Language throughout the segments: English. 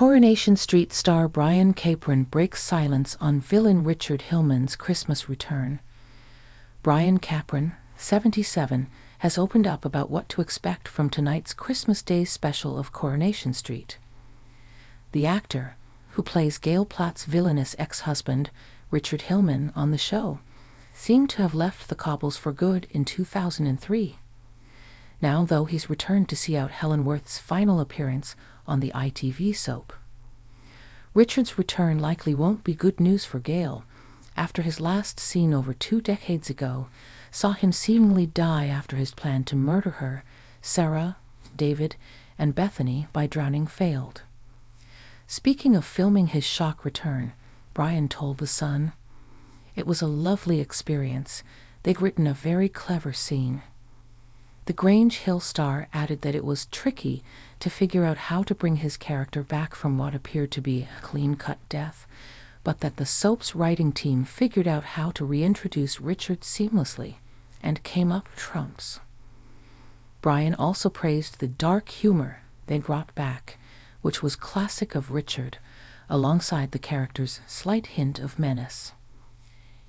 Coronation Street star Brian Capron breaks silence on villain Richard Hillmans' Christmas return. Brian Capron, 77, has opened up about what to expect from tonight's Christmas Day special of Coronation Street. The actor, who plays Gail Platt's villainous ex-husband, Richard Hillman, on the show, seemed to have left the cobbles for good in 2003. Now, though, he's returned to see out Helen Worth's final appearance on the ITV soap. Richard's return likely won't be good news for Gail, after his last scene over 2 decades ago saw him seemingly die after his plan to murder her, Sarah, David, and Bethany by drowning failed. Speaking of filming his shock return, Brian told The Sun, "It was a lovely experience. They'd written a very clever scene." The Grange Hill star added that it was tricky to figure out how to bring his character back from what appeared to be a clean-cut death, but that the soap's writing team figured out how to reintroduce Richard seamlessly and came up trumps. Brian also praised the dark humor they brought back, which was classic of Richard, alongside the character's slight hint of menace.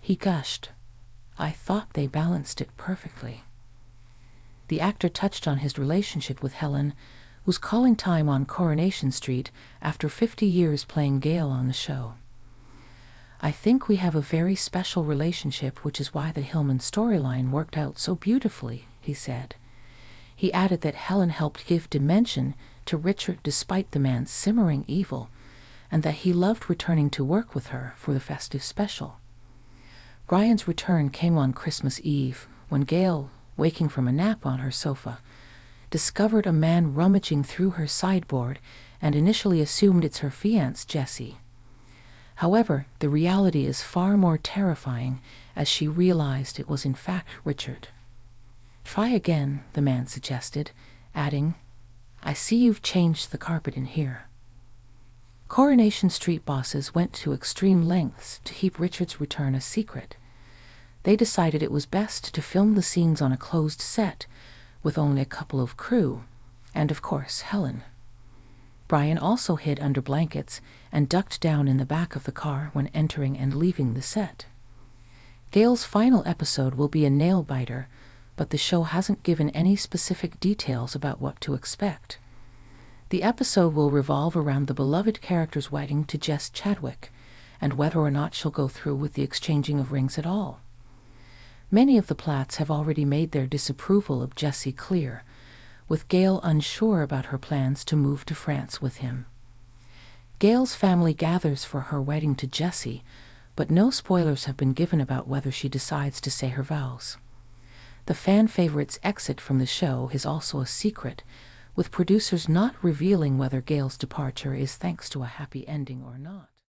He gushed, "I thought they balanced it perfectly." The actor touched on his relationship with Helen, who's calling time on Coronation Street after 50 years playing Gail on the show. "I think we have a very special relationship, which is why the Hillman storyline worked out so beautifully," he said. He added that Helen helped give dimension to Richard despite the man's simmering evil, and that he loved returning to work with her for the festive special. Brian's return came on Christmas Eve, when Gail, waking from a nap on her sofa, discovered a man rummaging through her sideboard and initially assumed it's her fiancé, Jesse. However, the reality is far more terrifying as she realized it was in fact Richard. "Try again," the man suggested, adding, "I see you've changed the carpet in here." Coronation Street bosses went to extreme lengths to keep Richard's return a secret. They decided it was best to film the scenes on a closed set, with only a couple of crew, and of course Helen. Brian also hid under blankets and ducked down in the back of the car when entering and leaving the set. Gail's final episode will be a nail-biter, but the show hasn't given any specific details about what to expect. The episode will revolve around the beloved character's wedding to Jess Chadwick, and whether or not she'll go through with the exchanging of rings at all. Many of the Platts have already made their disapproval of Jesse clear, with Gail unsure about her plans to move to France with him. Gail's family gathers for her wedding to Jesse, but no spoilers have been given about whether she decides to say her vows. The fan favorite's exit from the show is also a secret, with producers not revealing whether Gail's departure is thanks to a happy ending or not.